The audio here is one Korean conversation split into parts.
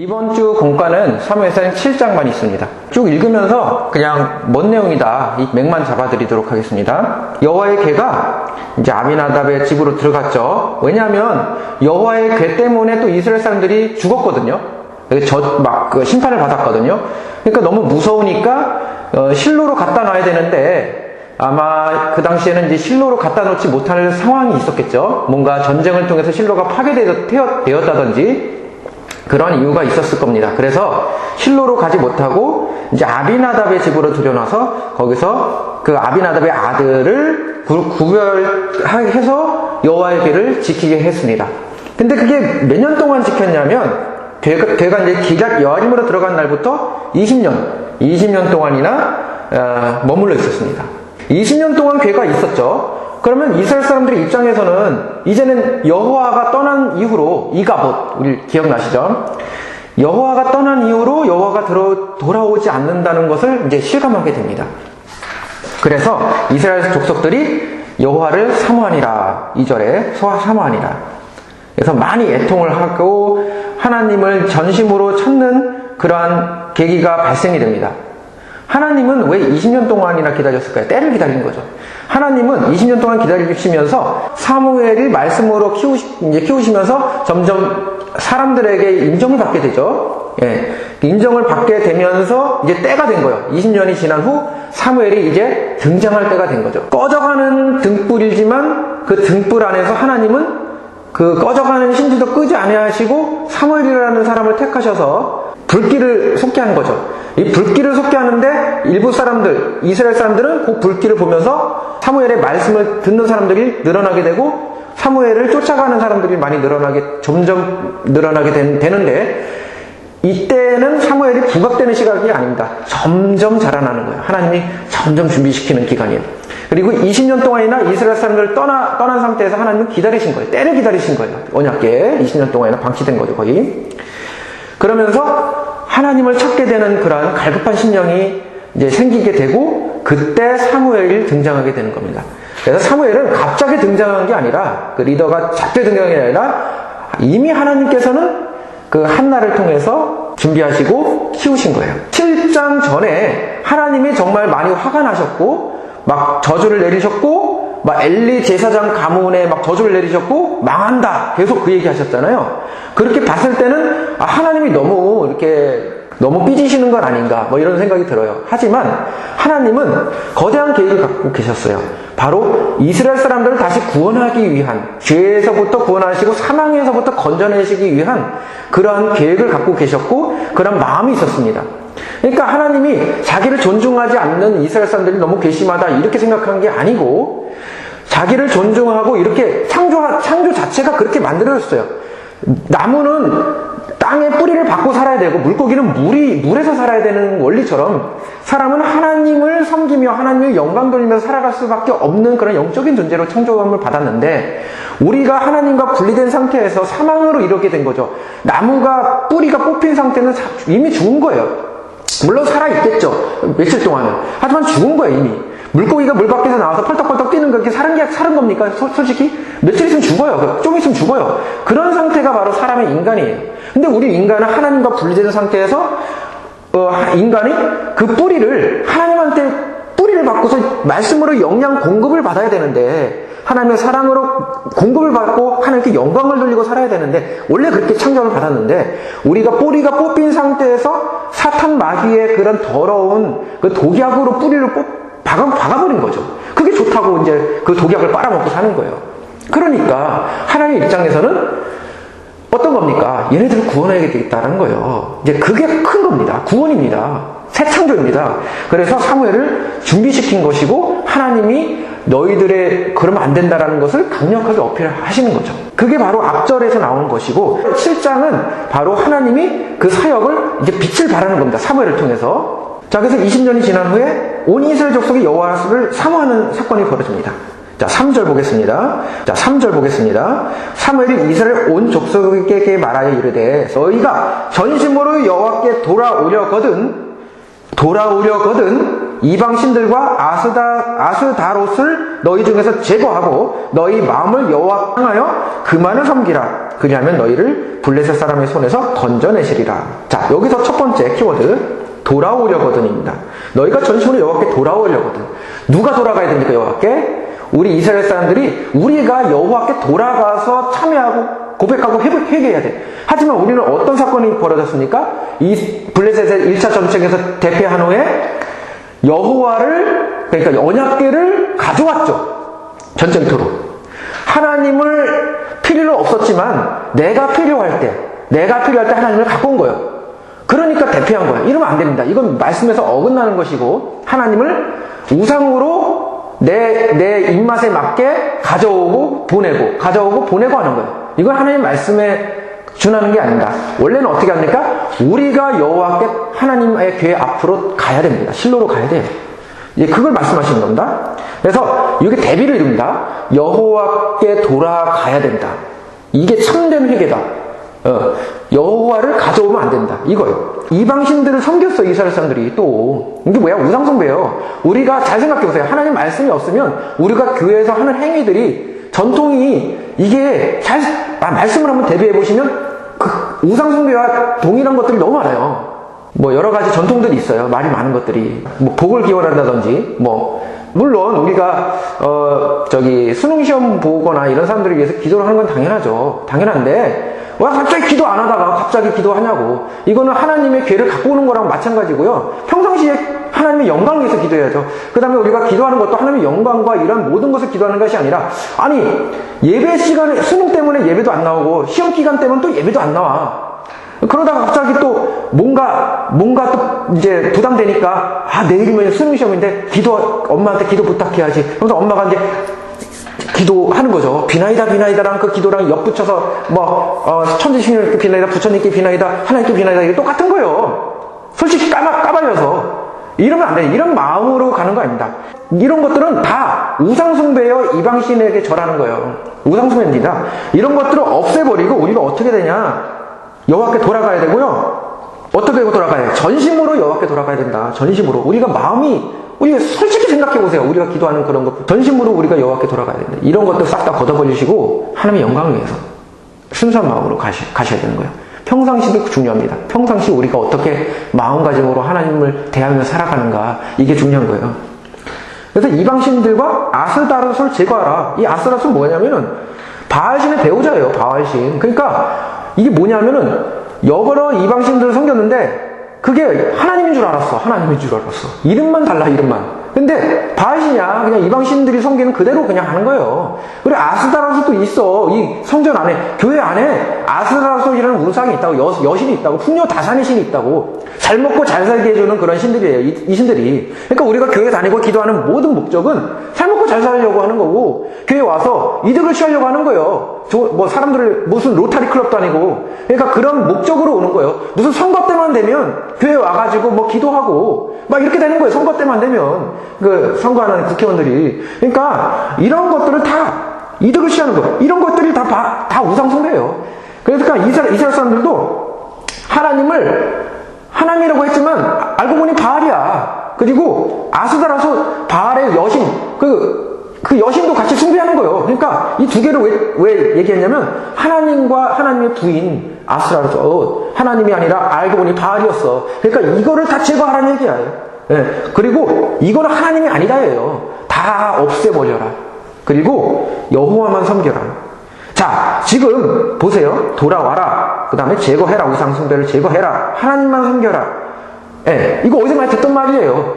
이번 주 공과는 사무엘상 7장만 있습니다. 쭉 읽으면서 그냥 뭔 내용이다 이 맥만 잡아드리도록 하겠습니다. 여호와의 괴가 이제 아비나답의 집으로 들어갔죠. 왜냐하면 여호와의 괴 때문에 또 이스라엘 사람들이 죽었거든요. 그 심판을 받았거든요. 그러니까 너무 무서우니까 실로로 갖다 놔야 되는데 아마 그 당시에는 이제 실로로 갖다 놓지 못할 상황이 있었겠죠. 뭔가 전쟁을 통해서 실로가 파괴되었다든지 그런 이유가 있었을 겁니다. 그래서 실로로 가지 못하고 이제 아비나답의 집으로 들여놔서 거기서 그 아비나답의 아들을 구별해서 여호와의 괴를 지키게 했습니다. 근데 그게 몇 년 동안 지켰냐면 괴가 이제 여아림으로 들어간 날부터 20년 동안이나 머물러 있었습니다. 20년 동안 괴가 있었죠. 그러면 이스라엘 사람들의 입장에서는 이제는 여호와가 떠난 이후로 이가봇 우리 기억나시죠? 여호와가 떠난 이후로 여호와가 돌아오지 않는다는 것을 이제 실감하게 됩니다. 그래서 이스라엘 족속들이 여호와를 사모하니라. 2절에 사모하니라. 그래서 많이 애통을 하고 하나님을 전심으로 찾는 그러한 계기가 발생이 됩니다. 하나님은 왜 20년 동안이나 기다렸을까요? 때를 기다린 거죠. 하나님은 20년 동안 기다리시면서 사무엘이 말씀으로 키우시면서 점점 사람들에게 인정을 받게 되죠. 예. 인정을 받게 되면서 이제 때가 된 거예요. 20년이 지난 후 사무엘이 이제 등장할 때가 된 거죠. 꺼져가는 등불이지만 그 등불 안에서 하나님은 그 꺼져가는 신지도 끄지 아니하시고 사무엘이라는 사람을 택하셔서 불길을 솟게 한 거죠. 이 불길을 솟게 하는데 일부 사람들, 이스라엘 사람들은 그 불길을 보면서 사무엘의 말씀을 듣는 사람들이 늘어나게 되고 사무엘을 쫓아가는 사람들이 많이 점점 늘어나게 되는데 이때는 사무엘이 부각되는 시각이 아닙니다. 점점 자라나는 거예요. 하나님이 점점 준비시키는 기간이에요. 그리고 20년 동안이나 이스라엘 사람들을 떠난 상태에서 하나님은 기다리신 거예요. 때를 기다리신 거예요. 언약궤 20년 동안이나 방치된 거죠, 거의. 그러면서 하나님을 찾게 되는 그런 갈급한 심령이 이제 생기게 되고 그때 사무엘이 등장하게 되는 겁니다. 그래서 사무엘은 갑자기 등장한 게 아니라 그 리더가 작게 등장한 게 아니라 이미 하나님께서는 그 한나를 통해서 준비하시고 키우신 거예요. 7장 전에 하나님이 정말 많이 화가 나셨고 막 저주를 내리셨고 막 엘리 제사장 가문에 막 저주를 내리셨고 망한다 계속 그 얘기 하셨잖아요. 그렇게 봤을 때는 하나님이 너무 삐지시는 건 아닌가 뭐 이런 생각이 들어요. 하지만 하나님은 거대한 계획을 갖고 계셨어요. 바로 이스라엘 사람들을 다시 구원하기 위한, 죄에서부터 구원하시고 사망에서부터 건져내시기 위한 그러한 계획을 갖고 계셨고 그런 마음이 있었습니다. 그러니까 하나님이 자기를 존중하지 않는 이스라엘 사람들이 너무 괘씸하다 이렇게 생각한 게 아니고 자기를 존중하고 이렇게 창조 자체가 그렇게 만들어졌어요. 나무는 땅에 뿌리를 받고 살아야 되고 물고기는 물에서 살아야 되는 원리처럼 사람은 하나님을 섬기며 하나님을 영광 돌리면서 살아갈 수밖에 없는 그런 영적인 존재로 창조함을 받았는데 우리가 하나님과 분리된 상태에서 사망으로 이렇게 된 거죠. 나무가 뿌리가 뽑힌 상태는 이미 죽은 거예요. 물론 살아있겠죠. 며칠 동안은. 하지만 죽은 거예요, 이미. 물고기가 물 밖에서 나와서 펄떡펄떡 뛰는 거, 그게 사는 겁니까? 솔직히? 며칠 있으면 죽어요. 좀 있으면 죽어요. 그런 상태가 바로 사람의 인간이에요. 근데 우리 인간은 하나님과 분리된 상태에서, 인간이 그 뿌리를, 하나님한테 뿌리를 받고서 말씀으로 영양 공급을 받아야 되는데, 하나님의 사랑으로 공급을 받고 하나님께 영광을 돌리고 살아야 되는데 원래 그렇게 창조를 받았는데 우리가 뿌리가 뽑힌 상태에서 사탄 마귀의 그런 더러운 그 독약으로 뿌리를 박아버린 거죠. 그게 좋다고 이제 그 독약을 빨아먹고 사는 거예요. 그러니까 하나님 입장에서는 어떤 겁니까? 얘네들을 구원해야 되겠다는 거예요. 이제 그게 큰 겁니다. 구원입니다. 새 창조입니다. 그래서 사무엘을 준비시킨 것이고 하나님이 너희들의 그러면 안 된다라는 것을 강력하게 어필하시는 거죠. 그게 바로 앞절에서 나오는 것이고 7장은 바로 하나님이 그 사역을 이제 빛을 발하는 겁니다. 사무엘을 통해서. 자, 그래서 20년이 지난 후에 온 이스라엘 족속이 여호와를 사모하는 사건이 벌어집니다. 자, 3절 보겠습니다. 사무엘이 이스라엘 온 족속에게 말하여 이르되 너희가 전심으로 여호와께 돌아오려거든 이방 신들과 아스다롯을 너희 중에서 제거하고 너희 마음을 여호와 향하여 그만을 섬기라. 그리하면 너희를 블레셋 사람의 손에서 건져내시리라. 자, 여기서 첫 번째 키워드 돌아오려거든입니다. 너희가 전심으로 여호와께 돌아오려거든. 누가 돌아가야 됩니까? 여호와께? 우리 이스라엘 사람들이 우리가 여호와께 돌아가서 참여하고 고백하고 회개해야 돼. 하지만 우리는 어떤 사건이 벌어졌습니까? 이 블레셋의 1차 전쟁에서 대패한 후에 여호와를, 그러니까 언약궤를 가져왔죠. 전쟁터로. 하나님을 필요 없었지만 내가 필요할 때 하나님을 갖고 온 거예요. 그러니까 대패한 거예요. 이러면 안 됩니다. 이건 말씀에서 어긋나는 것이고, 하나님을 우상으로 내 입맛에 맞게 가져오고 보내고 하는 거예요. 이건 하나님 말씀에 준하는 게 아닙니다. 원래는 어떻게 합니까? 우리가 여호와께 하나님의 궤 앞으로 가야 됩니다. 실로로 가야 돼요. 예, 그걸 말씀하시는 겁니다. 그래서 이게 대비를 이룹니다. 여호와께 돌아가야 된다. 이게 참된 회개다. 여호와를 가져오면 안 된다. 이거예요. 이방신들을 섬겼어, 이스라엘 사람들이. 또 이게 뭐야? 우상숭배예요. 우리가 잘 생각해보세요. 하나님 말씀이 없으면 우리가 교회에서 하는 행위들이, 전통이, 이게 말씀을 한번 대비해보시면 그 우상숭배와 동일한 것들이 너무 많아요. 뭐 여러 가지 전통들이 있어요. 말이 많은 것들이. 뭐 복을 기원한다든지, 물론 우리가 수능 시험 보거나 이런 사람들을 위해서 기도를 하는 건 당연하죠. 당연한데 왜 갑자기 기도 안 하다가 갑자기 기도하냐고. 이거는 하나님의 궤를 갖고 오는 거랑 마찬가지고요. 평상시에 하나님의 영광을 위해서 기도해야죠. 그 다음에 우리가 기도하는 것도 하나님의 영광과 이런 모든 것을 기도하는 것이 아니라, 아니 예배 시간에 수능 때문에 예배도 안 나오고 시험 기간 때문에 또 예배도 안 나와. 그러다가 갑자기 또 뭔가 또 이제 부담되니까, 내일이면 수능 시험인데 엄마한테 기도 부탁해야지. 그래서 엄마가 이제 기도하는 거죠. 비나이다랑 그 기도랑 엿붙여서 천지신님께 비나이다, 부처님께 비나이다, 하나님께 비나이다, 이게 똑같은 거예요. 솔직히 까발려서. 이러면 안 돼. 이런 마음으로 가는 거 아닙니다. 이런 것들은 다 우상숭배여 이방신에게 절하는 거예요. 우상숭배입니다. 이런 것들을 없애버리고 우리가 어떻게 되냐? 여호와께 돌아가야 되고요. 어떻게 돌아가야 돼? 전심으로 여호와께 돌아가야 된다. 전심으로. 우리가 솔직히 생각해보세요. 우리가 기도하는 그런 것. 전심으로 우리가 여호와께 돌아가야 된다. 이런 것들 싹 다 걷어버리시고 하나님의 영광을 위해서 순수한 마음으로 가셔야 되는 거예요. 평상시도 중요합니다. 평상시 우리가 어떻게 마음가짐으로 하나님을 대하며 살아가는가. 이게 중요한 거예요. 그래서 이방신들과 아스다롯을 제거하라. 이 아스다롯은 뭐냐면은 바알신의 배우자예요. 바알신. 그러니까 이게 뭐냐면은 여러 이방신들을 섬겼는데 그게 하나님인 줄 알았어. 이름만 달라, 이름만. 근데 바알신이야. 그냥 이방신들이 섬기는 그대로 그냥 하는 거예요. 그리고 아스다롯도 있어. 이 성전 안에, 교회 안에 아스다롯이라는 우상이 있다고, 여신이 있다고, 풍요 다산의 신이 있다고. 잘 먹고 잘 살게 해주는 그런 신들이에요. 이 신들이. 그러니까 우리가 교회 다니고 기도하는 모든 목적은 잘 먹고 잘 살려고 하는 거고, 교회 와서 이득을 취하려고 하는 거예요. 사람들을 무슨 로타리 클럽도 아니고. 그러니까 그런 목적으로 오는 거예요. 무슨 선거 때만 되면 교회 와가지고 기도하고 이렇게 되는 거예요. 선거 때만 되면 선거하는 국회의원들이. 그러니까 이런 것들을 다 이득을 취하는 거예요. 이런 것들이 다 우상숭배예요. 그러니까 이스라엘 사람들도 하나님이라고 했지만 알고 보니 바알이야. 그리고 아스다라서 바알의 여신, 그 여신도 같이 숭배하는 거예요. 그러니까 이 두 개를 왜 얘기했냐면, 하나님과 하나님의 부인 아스라로서 하나님이 아니라 알고 보니 바알이었어. 그러니까 이거를 다 제거하라는 얘기야. 예. 그리고 이거는 하나님이 아니다예요. 다 없애버려라. 그리고 여호와만 섬겨라. 자, 지금 보세요. 돌아와라. 그 다음에 제거해라. 우상숭배를 제거해라. 하나님만 섬겨라. 예. 이거 어디서 많이 듣던 말이에요.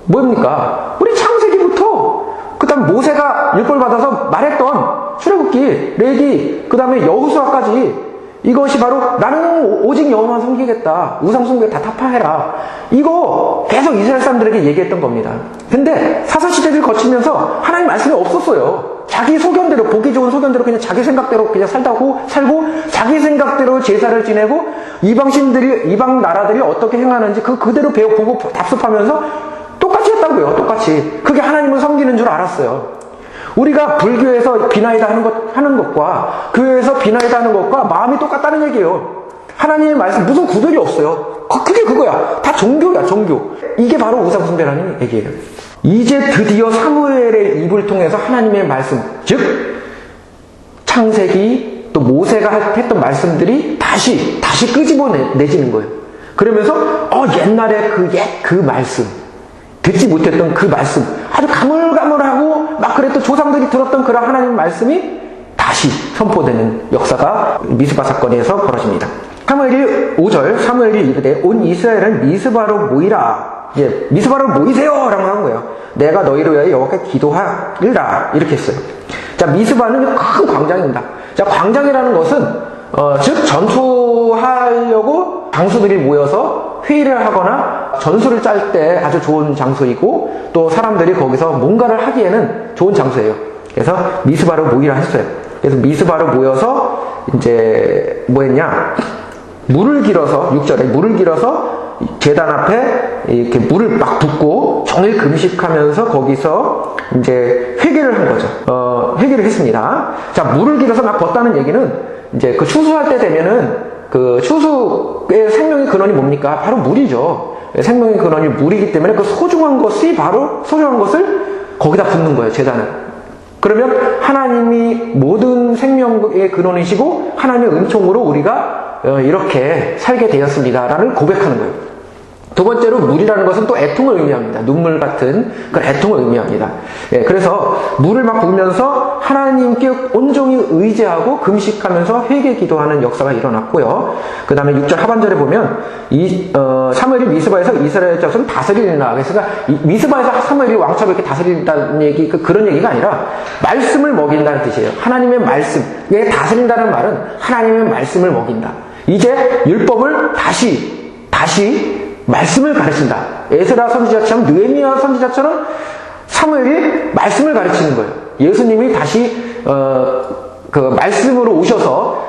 뭡니까? 우리 창세기부터 그 다음에 모세가 율법을 받아서 말했던 출애굽기, 레기, 그 다음에 여호수아까지, 이것이 바로 나는 오직 여호와만 섬기겠다. 우상숭배 다 타파해라. 이거 계속 이스라엘 사람들에게 얘기했던 겁니다. 근데 사사시대를 거치면서 하나님 말씀이 없었어요. 자기 소견대로, 보기 좋은 소견대로 그냥 자기 생각대로 그냥 살고 자기 생각대로 제사를 지내고 이방 나라들이 어떻게 행하는지 그대로 보고 답습하면서 똑같이 했다고요. 똑같이. 그게 하나님을 섬기는 줄 알았어요. 우리가 불교에서 비나이다 하는 것과 교회에서 비나이다 하는 것과 마음이 똑같다는 얘기예요. 하나님의 말씀 무슨 구별이 없어요. 그게 그거야. 다 종교야, 종교. 이게 바로 우상숭배라는 얘기예요. 이제 드디어 사무엘의 입을 통해서 하나님의 말씀, 즉 창세기 또 모세가 했던 말씀들이 다시 끄집어내지는 거예요. 그러면서 옛날에 그 말씀, 듣지 못했던 그 말씀, 아주 가물가물하고 막 그랬던 조상들이 들었던 그런 하나님 말씀이 다시 선포되는 역사가 미스바 사건에서 벌어집니다. 사무엘이 5절, 사무엘이 이르되 온 이스라엘은 미스바로 모이라. 미스바로 모이세요! 라고 한 거예요. 내가 너희를 위하여 여호와께 기도하리라. 이렇게 했어요. 자, 미스바는 큰 광장입니다. 자, 광장이라는 것은, 즉, 전투하려고 장수들이 모여서 회의를 하거나 전술을 짤 때 아주 좋은 장소이고, 또 사람들이 거기서 뭔가를 하기에는 좋은 장소예요. 그래서 미스바로 모이라 했어요. 그래서 미스바로 모여서, 이제, 뭐 했냐? 물을 길어서, 6절에 물을 길어서 제단 앞에 이렇게 물을 막 붓고 종일 금식하면서 거기서 이제 회개를 한 거죠. 회개를 했습니다. 자, 물을 길어서 막 붓다는 얘기는 이제 그 추수할 때 되면은 그 추수의 생명의 근원이 뭡니까? 바로 물이죠. 생명의 근원이 물이기 때문에 그 소중한 것을 거기다 붓는 거예요, 제단은. 그러면 하나님이 모든 생명의 근원이시고 하나님의 은총으로 우리가 이렇게 살게 되었습니다라는 고백하는 거예요. 두 번째로 물이라는 것은 또 애통을 의미합니다. 눈물 같은 그런 애통을 의미합니다. 그래서 물을 막 부으면서 하나님께 온종일 의지하고 금식하면서 회개 기도하는 역사가 일어났고요. 그 다음에 6절 하반절에 보면 사무엘이 미스바에서 이스라엘 자손을 다스리나. 그래서 미스바에서 사무엘이 왕처럼 이렇게 다스린다는 얘기, 그런 얘기가 아니라 말씀을 먹인다는 뜻이에요. 하나님의 말씀. 왜 다스린다는 말은 하나님의 말씀을 먹인다. 이제 율법을 다시 말씀을 가르친다. 에스라 선지자처럼, 느헤미야 선지자처럼 사무엘이 말씀을 가르치는 거예요. 예수님이 다시 그 말씀으로 오셔서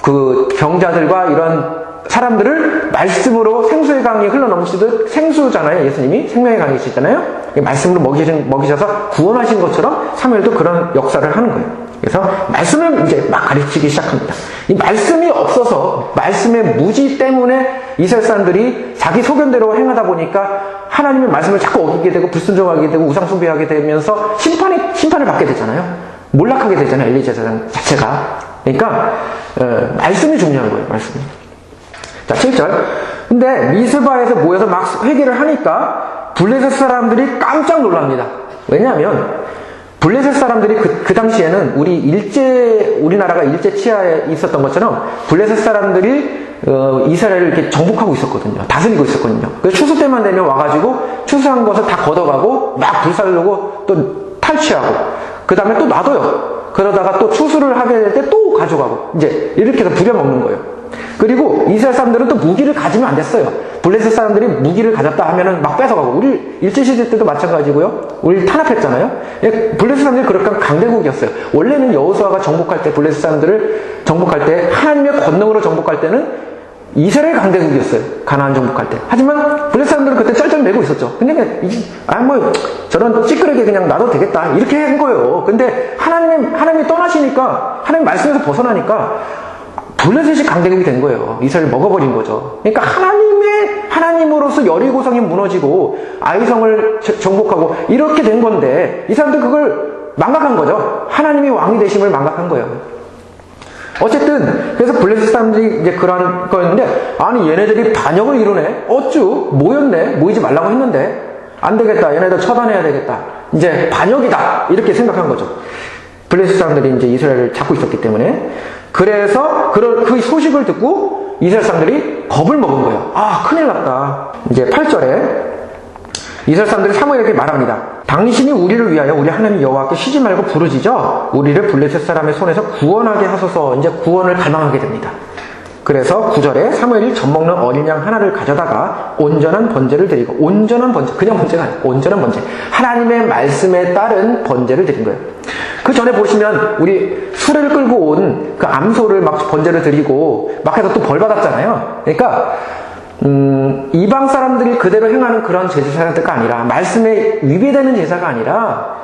그 병자들과 이런 사람들을 말씀으로 생수의 강이 흘러넘치듯, 생수잖아요. 예수님이 생명의 강이시잖아요. 말씀으로 먹이셔서 구원하신 것처럼 사무엘도 그런 역사를 하는 거예요. 그래서 말씀을 이제 막 가르치기 시작합니다. 이 말씀이 없어서, 말씀의 무지 때문에 이스라엘 사람들이 자기 소견대로 행하다 보니까 하나님의 말씀을 자꾸 어기게 되고 불순종하게 되고 우상숭배하게 되면서 심판을 받게 되잖아요. 몰락하게 되잖아요. 엘리 제사장 자체가. 그러니까 말씀이 중요한 거예요. 말씀이. 자, 7절. 근데 미스바에서 모여서 막 회개를 하니까 블레셋 사람들이 깜짝 놀랍니다. 왜냐하면 블레셋 사람들이 그 당시에는 우리나라가 일제 치하에 있었던 것처럼 블레셋 사람들이 이스라엘을 이렇게 정복하고 있었거든요. 다스리고 있었거든요. 그래서 추수 때만 되면 와가지고 추수한 것을 다 걷어가고 막 불살르고 또 탈취하고 그 다음에 또 놔둬요. 그러다가 또 추수를 하게 될 때 또 가져가고 이제 이렇게 해서 부려먹는 거예요. 그리고 이스라엘 사람들은 또 무기를 가지면 안 됐어요. 블레셋 사람들이 무기를 가졌다 하면은 막 뺏어가고, 우리 일제시대 때도 마찬가지고요. 우리 탄압했잖아요. 블레셋 사람들이 그렇게 강대국이었어요. 원래는 여호수아가 정복할 때, 블레셋 사람들을 정복할 때, 하나님의 권능으로 정복할 때는 이스라엘 강대국이었어요. 가나안 정복할 때. 하지만 블레셋 사람들은 그때 쩔쩔매고 있었죠. 근데 저런 찌끄레기 그냥 놔도 되겠다 이렇게 한 거예요. 근데 하나님이 떠나시니까, 하나님 말씀에서 벗어나니까 블레셋이 강대국이 된 거예요. 이스라엘을 먹어버린 거죠. 그러니까 하나님으로서 여리고성이 무너지고 아이성을 정복하고 이렇게 된 건데 이 사람들 그걸 망각한 거죠. 하나님이 왕이 되심을 망각한 거예요. 어쨌든 그래서 블레셋 사람들이 이제 그런 거였는데, 아니 얘네들이 반역을 이루네. 어쭈 모이지 말라고 했는데 안 되겠다. 얘네들 처단해야 되겠다. 이제 반역이다. 이렇게 생각한 거죠. 블레셋 사람들이 이제 이스라엘을 잡고 있었기 때문에. 그래서 그 소식을 듣고 이스라엘 사람들이 겁을 먹은 거예요. 아, 큰일 났다. 이제 8절에 이스라엘 사람들이 사무엘에게 말합니다. 당신이 우리를 위하여 우리 하나님 여호와께 쉬지 말고 부르짖어 우리를 블레셋 사람의 손에서 구원하게 하소서. 이제 구원을 갈망하게 됩니다. 그래서 9절에 사무엘이 젖먹는 어린 양 하나를 가져다가 온전한 번제를 드리고, 온전한 번제, 그냥 번제가 아니에요. 온전한 번제. 하나님의 말씀에 따른 번제를 드린 거예요. 그 전에 보시면 우리 수레를 끌고 온 그 암소를 막 번제를 드리고 막 해서 또 벌 받았잖아요. 그러니까 이방 사람들이 그대로 행하는 그런 제사가 아니라, 말씀에 위배되는 제사가 아니라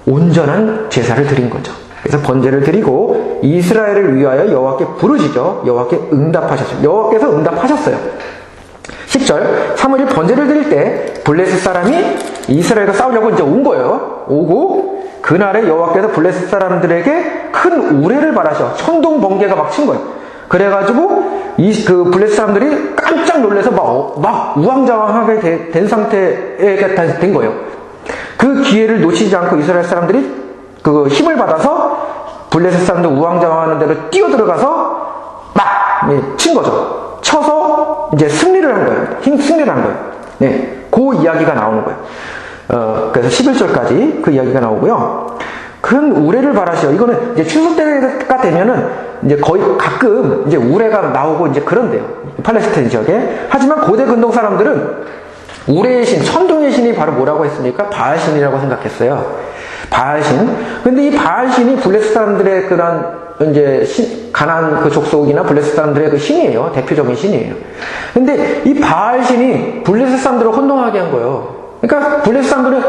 온전한 제사를 드린 거죠. 그래서 번제를 드리고 이스라엘을 위하여 여호와께 부르짖어 여호와께 응답하셨어요. 여호와께서 응답하셨어요. 10절, 사무엘이 번제를 드릴 때 블레셋 사람이 이스라엘과 싸우려고 이제 온 거예요. 오고 그날에 여호와께서 블레셋 사람들에게 큰 우레를 발하셔. 천둥 번개가 막 친 거예요. 그래가지고 그 블레셋 사람들이 깜짝 놀라서 막 우왕좌왕하게 된 상태에 된 거예요. 그 기회를 놓치지 않고 이스라엘 사람들이 그 힘을 받아서 블레셋 사람들 우왕좌왕하는 대로 뛰어들어가서 막 친 거죠. 쳐서 이제 승리를 한 거예요. 승리를 한 거예요. 네, 그 이야기가 나오는 거예요. 그래서 11절까지 그 이야기가 나오고요. 큰 우레를 발하시오. 이거는 이제 추수 때가 되면은 이제 거의 가끔 이제 우레가 나오고 이제 그런데요. 팔레스타인 지역에. 하지만 고대 근동 사람들은 우레의 신, 천둥의 신이 바로 뭐라고 했습니까? 바알신이라고 생각했어요. 바알신. 근데 이 바알신이 블레셋 사람들의 그런 이제 가나안 그 족속이나 블레셋 사람들의 그 신이에요. 대표적인 신이에요. 근데 이 바알신이 블레셋 사람들을 혼동하게 한 거예요. 그러니까 블레셋 사람들은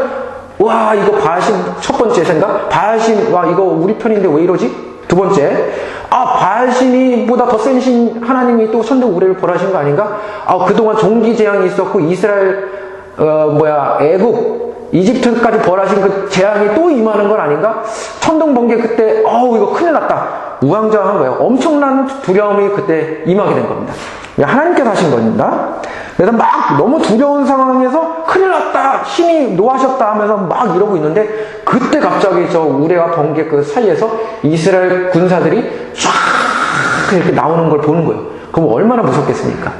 와 이거 바알신 첫 번째 생각, 바알신 와 이거 우리 편인데 왜 이러지? 두 번째, 바알신이 보다 더 센 신 하나님이 또 천둥 우레를 벌하신 거 아닌가? 그동안 종기 재앙이 있었고 이스라엘 애굽 이집트까지 벌하신 그 재앙이 또 임하는 건 아닌가? 천둥 번개 그때 이거 큰일 났다. 우왕좌왕한 거예요. 엄청난 두려움이 그때 임하게 된 겁니다. 하나님께서 하신 겁니다. 그래서 막 너무 두려운 상황에서 큰일 났다. 신이 노하셨다 하면서 막 이러고 있는데 그때 갑자기 저 우레와 번개 그 사이에서 이스라엘 군사들이 쫙 이렇게 나오는 걸 보는 거예요. 그럼 얼마나 무섭겠습니까?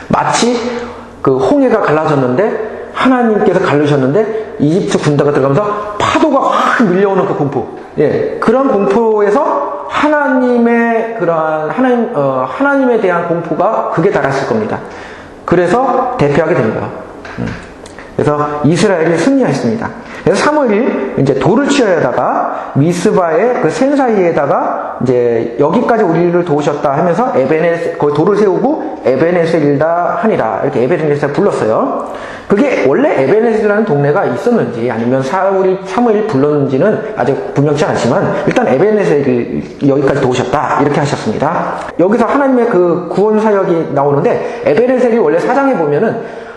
마치 그 홍해가 갈라졌는데 하나님께서 갈르셨는데 이집트 군대가 들어가면서 파도가 확 밀려오는 그 공포. 예, 그런 공포에서 하나님의 그러한 하나님에 대한 공포가 극에 달했을 겁니다. 그래서 대피하게 된 거예요. 그래서 이스라엘이 승리했습니다. 그래서 사무엘이 이제 돌을 치어다가 미스바의 그 샘 사이에다가 이제 여기까지 우리를 도우셨다 하면서 거기 돌을 세우고 에베네셀이다 하니라 이렇게 에베네셀 불렀어요. 그게 원래 에베네셀이라는 동네가 있었는지 아니면 사무엘이 불렀는지는 아직 분명치 않지만 일단 에베네셀이 여기까지 도우셨다 이렇게 하셨습니다. 여기서 하나님의 그 구원 사역이 나오는데 에베네셀이 원래 사장에 보면은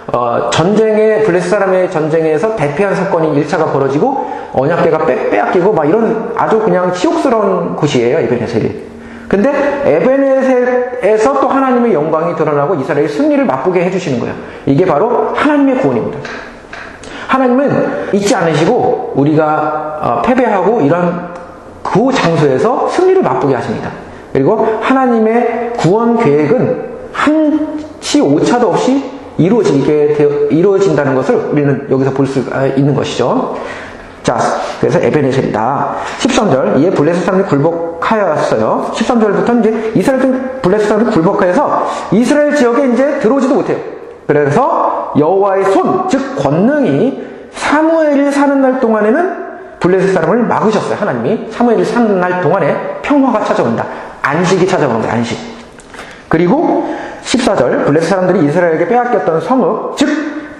블레셋 사람의 전쟁에서 대피한 사건이 1차가 벌어지고 언약궤가 빼앗기고 막 이런 아주 그냥 치욕스러운 곳이에요, 에베네셀이. 근데 에베네셀에서 또 하나님의 영광이 드러나고 이스라엘이 승리를 맛보게 해주시는 거예요. 이게 바로 하나님의 구원입니다. 하나님은 잊지 않으시고 우리가 패배하고 이런 그 장소에서 승리를 맛보게 하십니다. 그리고 하나님의 구원 계획은 한치 오차도 없이 이루어진다는 것을 우리는 여기서 볼 수가 있는 것이죠. 자, 그래서 에베네셀이다. 13절, 이에 블레셋 사람들이 굴복하였어요. 13절부터 이제 블레셋 사람들이 굴복하여서 이스라엘 지역에 이제 들어오지도 못해요. 그래서 여호와의 손, 즉 권능이 사무엘이 사는 날 동안에는 블레셋 사람을 막으셨어요. 하나님이 사무엘이 사는 날 동안에 평화가 찾아온다. 안식이 찾아오는 거예요. 안식. 그리고 14절, 블레셋 사람들이 이스라엘에게 빼앗겼던 성읍, 즉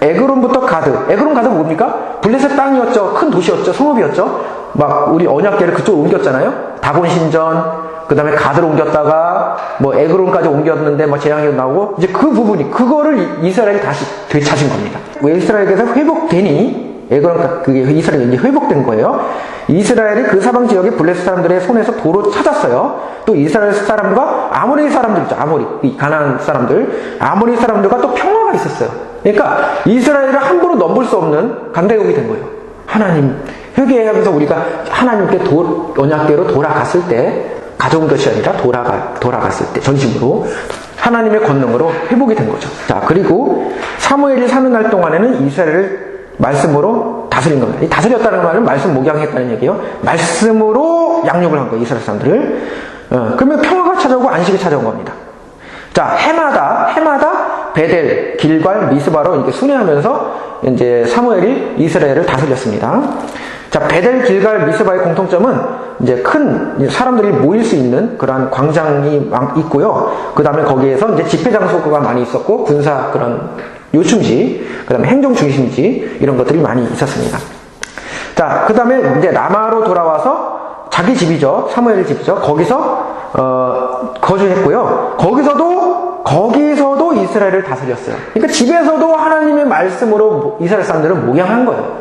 에그론부터 에그론 가드 뭡니까? 블레셋 땅이었죠. 큰 도시였죠. 성읍이었죠. 막 우리 언약궤를 그쪽으로 옮겼잖아요. 다곤 신전, 그 다음에 가드로 옮겼다가 에그론까지 옮겼는데 재앙이 나오고 이제 그 부분이 그거를 이스라엘이 다시 되찾은 겁니다. 이스라엘에게서 회복되니 그게 이스라엘이 회복된 거예요. 이스라엘이 그 사방 지역에 블레셋 사람들의 손에서 도로 찾았어요. 또 이스라엘 사람과 아모리 사람들 있죠. 이 가나안 사람들. 아모리 사람들과 또 평화가 있었어요. 그러니까 이스라엘을 함부로 넘볼 수 없는 강대국이 된 거예요. 하나님 회개하면서 우리가 하나님께 언약궤로 돌아갔을 때 가져온 것이 아니라 돌아갔을 때 전심으로 하나님의 권능으로 회복이 된 거죠. 자, 그리고 사무엘이 사는 날 동안에는 이스라엘을 말씀으로 다스린 겁니다. 이 다스렸다는 말은 말씀 목양했다는 얘기예요. 말씀으로 양육을 한 거예요. 이스라엘 사람들을. 그러면 평화가 찾아오고 안식이 찾아온 겁니다. 자, 해마다 베델, 길갈, 미스바로 이렇게 순회하면서 이제 사무엘이 이스라엘을 다스렸습니다. 자, 베델, 길갈, 미스바의 공통점은 이제 큰 사람들이 모일 수 있는 그러한 광장이 있고요. 그 다음에 거기에서 이제 집회 장소가 많이 있었고 군사 그런 요충지, 그 다음에 행정 중심지 이런 것들이 많이 있었습니다. 자, 그 다음에 이제 라마로 돌아와서 자기 집이죠. 사무엘 집이죠. 거기서 거주했고요. 거기서도 이스라엘을 다스렸어요. 그러니까 집에서도 하나님의 말씀으로 이스라엘 사람들을 목양한 거예요.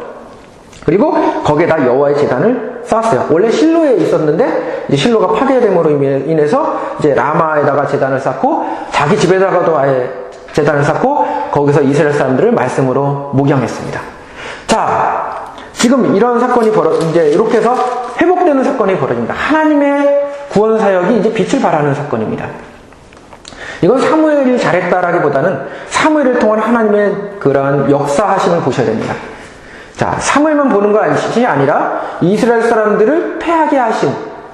그리고 거기에다 여호와의 제단을 쌓았어요. 원래 실로에 있었는데 이제 실로가 파괴됨으로 인해서 이제 라마에다가 제단을 쌓고 자기 집에다가도 아예 제단을 쌓고 거기서 이스라엘 사람들을 말씀으로 목양했습니다. 자, 지금 이런 사건이 이제 이렇게 해서 회복되는 사건이 벌어집니다. 하나님의 구원 사역이 이제 빛을 발하는 사건입니다. 이건 사무엘이 잘했다라기보다는 사무엘을 통한 하나님의 그러한 역사하심을 보셔야 됩니다. 자, 사무엘만 보는 것이 아니라 이스라엘 사람들을 패하게 하신,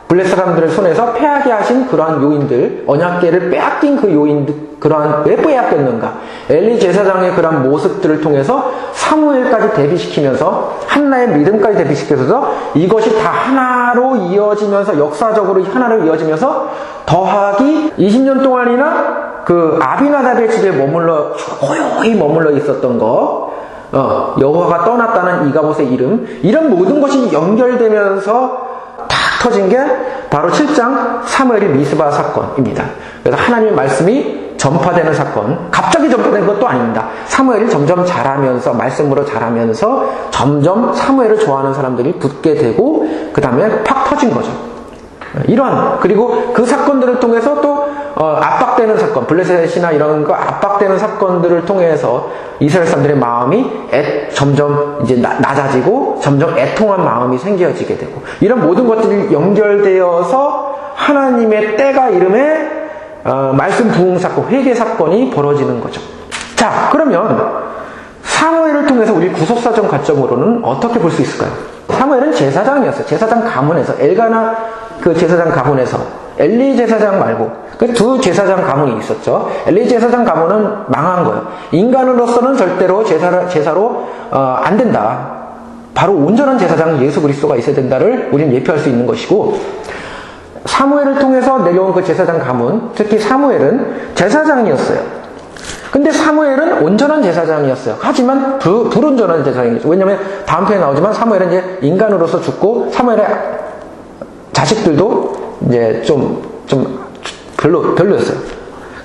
블레 사람들의 손에서 패하게 하신 그러한 요인들, 언약궤를 빼앗긴 그 요인들, 그러한 왜 빼앗겼는가? 엘리 제사장의 그러한 모습들을 통해서 사무엘까지 대비시키면서 한나의 믿음까지 대비시켜서 이것이 다 하나로 이어지면서 역사적으로 하나로 이어지면서 더하기 20년 동안이나 그 아비나답의 집에 고요히 머물러 있었던 거, 여호와가 떠났다는 이가봇의 이름, 이런 모든 것이 연결되면서 탁 터진 게 바로 7장 사무엘의 미스바 사건입니다. 그래서 하나님의 말씀이 전파되는 사건, 갑자기 전파된 것도 아닙니다. 사무엘이 점점 자라면서, 말씀으로 자라면서 점점 사무엘을 좋아하는 사람들이 붙게 되고 그 다음에 팍 터진 거죠. 그리고 그 사건들을 통해서 또 압박되는 사건, 블레셋이나 이런 거 압박되는 사건들을 통해서 이스라엘 사람들의 마음이 점점 이제 낮아지고 점점 애통한 마음이 생겨지게 되고 이런 모든 것들이 연결되어서 하나님의 때가 이름에 말씀 부흥 사건, 회개 사건이 벌어지는 거죠. 자, 그러면 사무엘을 통해서 우리 구속사정 관점으로는 어떻게 볼 수 있을까요? 사무엘은 제사장이었어요. 제사장 가문에서, 엘가나 그 제사장 가문에서, 엘리 제사장 말고 그 두 제사장 가문이 있었죠. 엘리 제사장 가문은 망한 거예요. 인간으로서는 절대로 제사로 안 된다. 바로 온전한 제사장 예수 그리스도가 있어야 된다를 우리는 예표할 수 있는 것이고, 사무엘을 통해서 내려온 그 제사장 가문, 특히 사무엘은 제사장이었어요. 근데 사무엘은 온전한 제사장이었어요. 하지만 불온전한 제사장이었죠. 왜냐면 다음 편에 나오지만 사무엘은 이제 인간으로서 죽고 사무엘의 자식들도 이제 좀 별로였어요.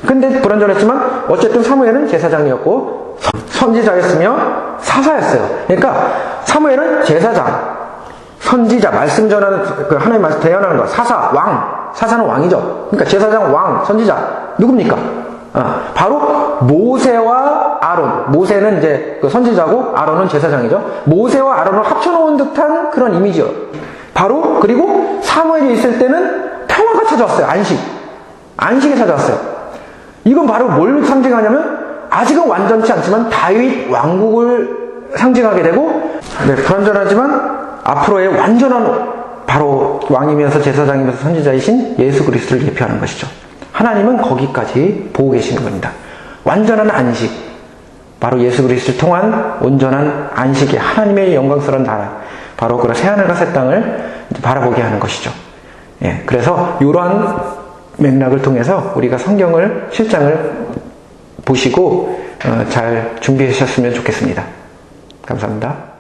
근데 불완전했지만 어쨌든 사무엘은 제사장이었고 선지자였으며 사사였어요. 그러니까 사무엘은 제사장, 선지자, 말씀 전하는, 그 하나님의 말씀 대언하는 것, 사사, 왕, 사사는 왕이죠. 그러니까 제사장, 왕, 선지자, 누굽니까? 바로 모세와 아론. 모세는 이제 그 선지자고 아론은 제사장이죠. 모세와 아론을 합쳐놓은 듯한 그런 이미지요. 바로, 그리고 사무엘이 있을 때는 평화가 찾아왔어요. 안식이 찾아왔어요. 이건 바로 뭘 상징하냐면, 아직은 완전치 않지만 다윗 왕국을 상징하게 되고, 불완전하지만 앞으로의 완전한 바로 왕이면서 제사장이면서 선지자이신 예수 그리스도를 예표하는 것이죠. 하나님은 거기까지 보고 계시는 겁니다. 완전한 안식, 바로 예수 그리스도를 통한 온전한 안식이 하나님의 영광스러운 나라, 바로 그런 새하늘과 새 땅을 바라보게 하는 것이죠. 예, 그래서 이러한 맥락을 통해서 우리가 성경을 실장을 보시고 잘 준비하셨으면 좋겠습니다. 감사합니다.